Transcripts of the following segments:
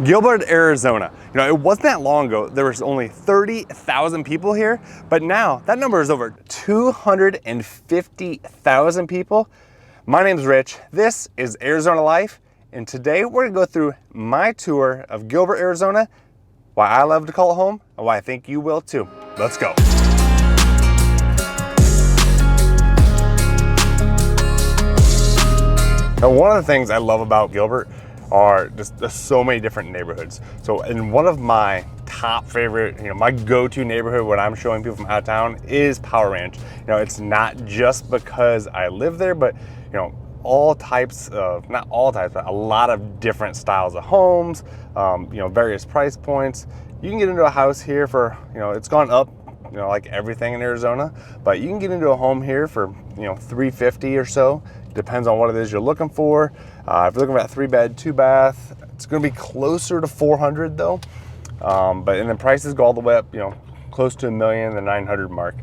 Gilbert, Arizona. You know, it wasn't that long ago, there was only 30,000 people here, but now that number is over 250,000 people. My name's Rich, this is Arizona Life, and today we're gonna go through my tour of Gilbert, Arizona, why I love to call it home, and why I think you will too. Let's go. Now, one of the things I love about Gilbert are just there's so many different neighborhoods. So in one of my top favorite, my go-to neighborhood when I'm showing people from out of town is Power Ranch. It's not just because I live there, but all types of, not all types, but a lot of different styles of homes, various price points. You can get into a house here for, it's gone up, like everything in Arizona, but you can get into a home here for, $350 or so. Depends on what it is you're looking for. If you're looking for a 3-bed, 2-bath, it's gonna be closer to 400 though. And then prices go all the way up, close to $1 million, the 900 mark.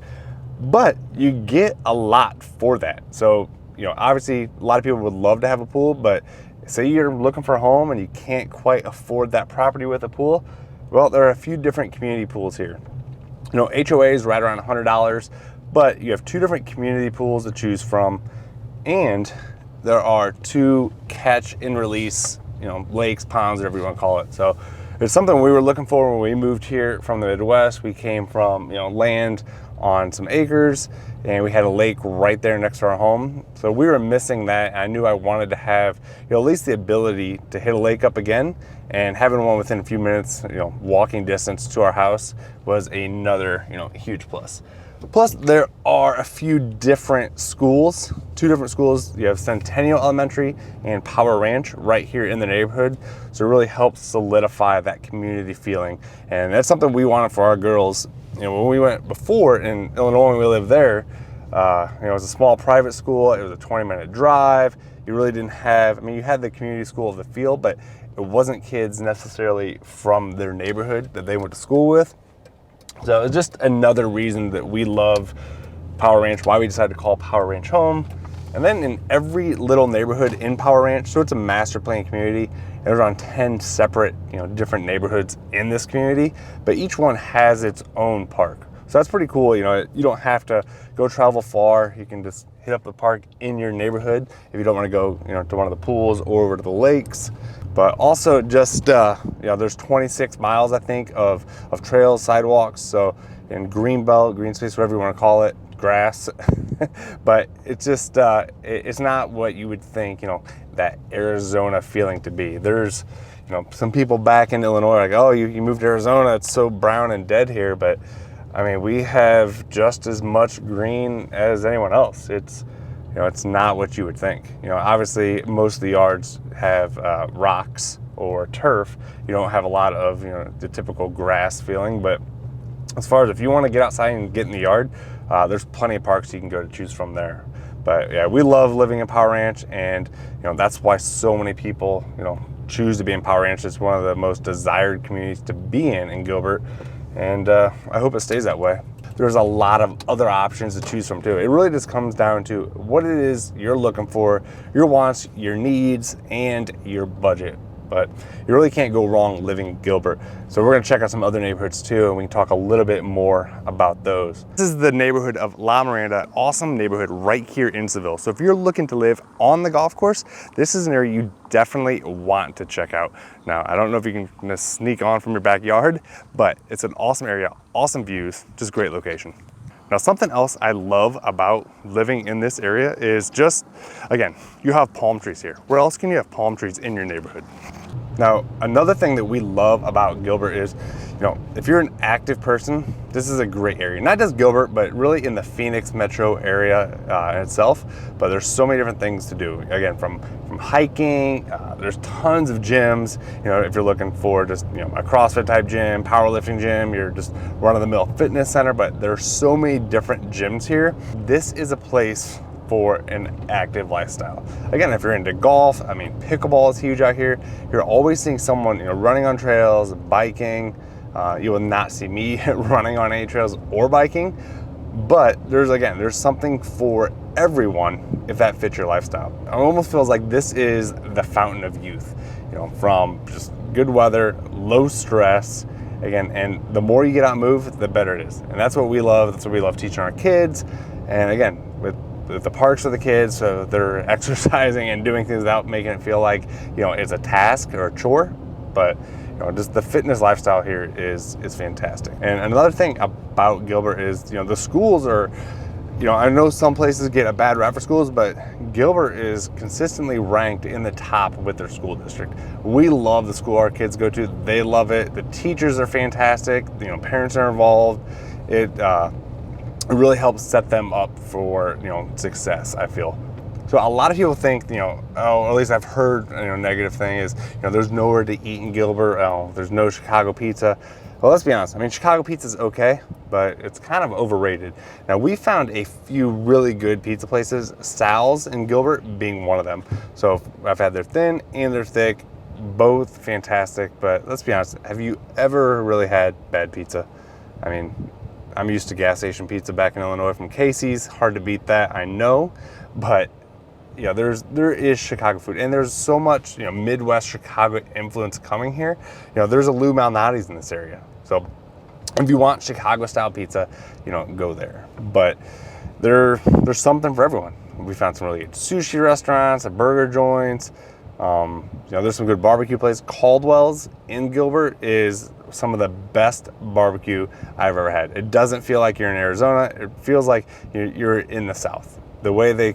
But you get a lot for that. So, obviously a lot of people would love to have a pool, but say you're looking for a home and you can't quite afford that property with a pool, well, there are a few different community pools here. HOA is right around $100, but you have 2 different community pools to choose from. And there are 2 catch and release, lakes, ponds, whatever you want to call it. So it's something we were looking for when we moved here from the Midwest. We came from, land on some acres, and we had a lake right there next to our home. So we were missing that. I knew I wanted to have, at least the ability to hit a lake up again, and having one within a few minutes, walking distance to our house was another, huge plus. Plus, there are a few different schools, 2 different schools. You have Centennial Elementary and Power Ranch right here in the neighborhood. So it really helps solidify that community feeling. And that's something we wanted for our girls. When we went before in Illinois, when we lived there, it was a small private school. It was a 20-minute drive. You really didn't have, you had the community school of the field, but it wasn't kids necessarily from their neighborhood that they went to school with. So it's just another reason that we love Power Ranch, why we decided to call Power Ranch home. And then in every little neighborhood in Power Ranch, so it's a master plan community, there's around 10 separate, different neighborhoods in this community, but each one has its own park. So that's pretty cool. You don't have to go travel far. You can just hit up the park in your neighborhood if you don't want to go, to one of the pools or over to the lakes. But also just, there's 26 miles, I think, of trails, sidewalks. So in green belt, green space, whatever you want to call it, grass. But it's just, it's not what you would think, that Arizona feeling to be. There's, some people back in Illinois are like, oh, you moved to Arizona, it's so brown and dead here. But we have just as much green as anyone else. It's not what you would think. Obviously most of the yards have rocks or turf. You don't have a lot of, the typical grass feeling, but as far as if you want to get outside and get in the yard, there's plenty of parks you can go to choose from there. But yeah, we love living in Power Ranch, and that's why so many people, choose to be in Power Ranch. It's one of the most desired communities to be in Gilbert, and I hope it stays that way. There's a lot of other options to choose from too. It really just comes down to what it is you're looking for, your wants, your needs, and your budget. But you really can't go wrong living in Gilbert. So we're gonna check out some other neighborhoods too, and we can talk a little bit more about those. This is the neighborhood of La Mirada, awesome neighborhood right here in Seville. So if you're looking to live on the golf course, this is an area you definitely want to check out. Now, I don't know if you can sneak on from your backyard, but it's an awesome area, awesome views, just great location. Now, something else I love about living in this area is just, again, you have palm trees here. Where else can you have palm trees in your neighborhood? Now, another thing that we love about Gilbert is, if you're an active person, this is a great area. Not just Gilbert, but really in the Phoenix metro area itself. But there's so many different things to do. Again, from hiking, there's tons of gyms. If you're looking for just, a CrossFit type gym, powerlifting gym, you're just run-of-the-mill fitness center, but there's so many different gyms here. This is a place for an active lifestyle. Again, if you're into golf, pickleball is huge out here. You're always seeing someone, running on trails, biking. You will not see me running on any trails or biking, but there's something for everyone if that fits your lifestyle. It almost feels like this is the fountain of youth, from just good weather, low stress, again, and the more you get out and move, the better it is. And that's what we love. That's what we love teaching our kids. And again, with the parks for the kids, so they're exercising and doing things without making it feel like, you know, it's a task or a chore. But you know, just the fitness lifestyle here is fantastic. And another thing about Gilbert is, you know, the schools are, you know, I know some places get a bad rap for schools, but Gilbert is consistently ranked in the top with their school district. We love the school our kids go to. They love it. The teachers are fantastic. You know, parents are involved. It really helps set them up for, you know, success, I feel. So a lot of people think, you know, oh, at least I've heard, you know, negative thing is, you know, there's nowhere to eat in Gilbert. Oh, there's no Chicago pizza. Well, let's be honest. I mean, Chicago pizza is okay, but it's kind of overrated. Now, we found a few really good pizza places, Sal's in Gilbert being one of them. So I've had their thin and their thick, both fantastic. But let's be honest, have you ever really had bad pizza? I mean, I'm used to gas station pizza back in Illinois from Casey's. Hard to beat that, I know. But yeah, there is Chicago food, and there's so much, you know, Midwest Chicago influence coming here. You know, there's a Lou Malnati's in this area. So if you want Chicago style pizza, you know, go there. But there's something for everyone. We found some really good sushi restaurants, burger joints. You know, there's some good barbecue places. Caldwell's in Gilbert is some of the best barbecue I've ever had. It doesn't feel like you're in Arizona. It feels like you're in the South. The way they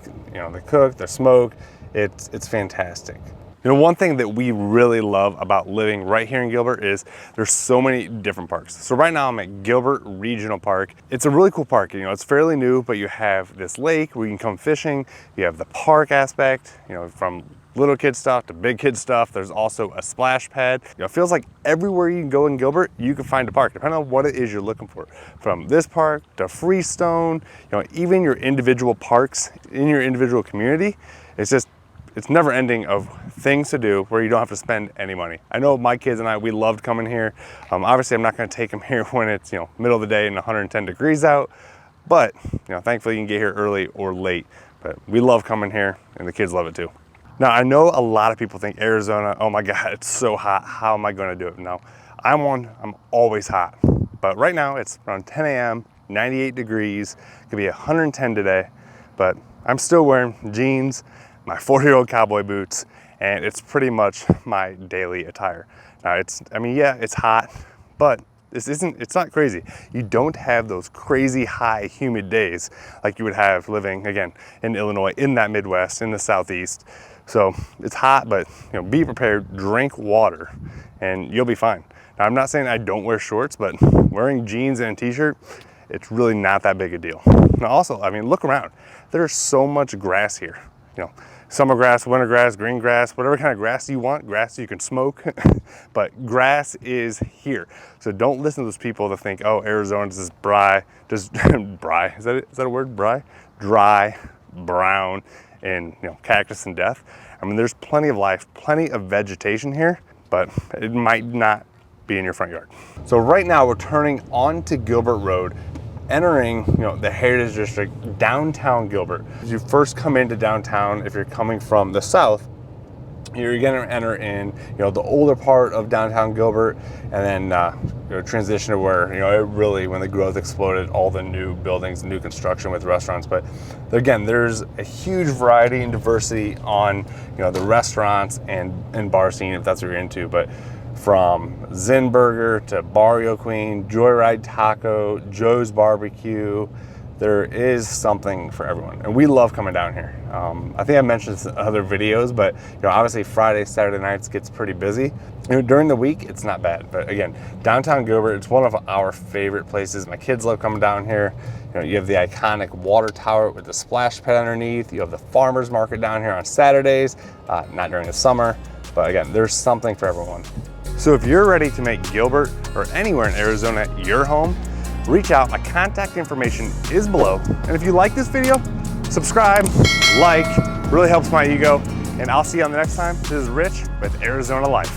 cook, they smoke, it's fantastic. You know, one thing that we really love about living right here in Gilbert is there's so many different parks. So right now I'm at Gilbert Regional Park. It's a really cool park. You know, it's fairly new, but you have this lake where you can come fishing. You have the park aspect, you know, from little kid stuff to big kid stuff. There's also a splash pad. You know, it feels like everywhere you can go in Gilbert, you can find a park, depending on what it is you're looking for. From this park to Freestone, you know, even your individual parks in your individual community, it's never ending of things to do where you don't have to spend any money. I know my kids and I, we loved coming here. Obviously I'm not gonna take them here when it's, you know, middle of the day and 110 degrees out, but you know, thankfully you can get here early or late. But we love coming here and the kids love it too. Now, I know a lot of people think Arizona, oh my God, it's so hot. How am I gonna do it? No, I'm always hot. But right now it's around 10 a.m., 98 degrees, could be 110 today, but I'm still wearing jeans, my 40-year-old cowboy boots, and it's pretty much my daily attire. Now it's hot, but it's not crazy. You don't have those crazy high humid days like you would have living, again, in Illinois, in that Midwest, in the Southeast. So it's hot, but you know, be prepared, drink water, and you'll be fine. Now, I'm not saying I don't wear shorts, but wearing jeans and a t-shirt, it's really not that big a deal. Now also, I mean, look around. There's so much grass here. You know, summer grass, winter grass, green grass, whatever kind of grass you want, grass you can smoke, but grass is here. So don't listen to those people that think, oh, Arizona's this just dry, is that a word, dry, brown, and you know, cactus and death. I mean, there's plenty of life, plenty of vegetation here, but it might not be in your front yard. So right now we're turning onto Gilbert Road, entering, you know, the Heritage District, downtown Gilbert. As you first come into downtown, if you're coming from the south, you're gonna enter in, you know, the older part of downtown Gilbert, and then you know, transition to where, you know, it really, when the growth exploded, all the new buildings, new construction with restaurants. But again, there's a huge variety and diversity on, you know, the restaurants and bar scene, if that's what you're into. But from Zen Burger to Barrio Queen, Joyride Taco, Joe's Barbecue, there is something for everyone, and we love coming down here. I think I mentioned this in other videos, but you know, obviously Friday, Saturday nights gets pretty busy. You know, during the week, it's not bad, but again, downtown Gilbert, it's one of our favorite places. My kids love coming down here. You know, you have the iconic water tower with the splash pad underneath. You have the farmers market down here on Saturdays, not during the summer, but again, there's something for everyone. So if you're ready to make Gilbert or anywhere in Arizona your home, reach out. My contact information is below. And if you like this video, subscribe, like, really helps my ego. And I'll see you on the next time. This is Rich with Arizona Life.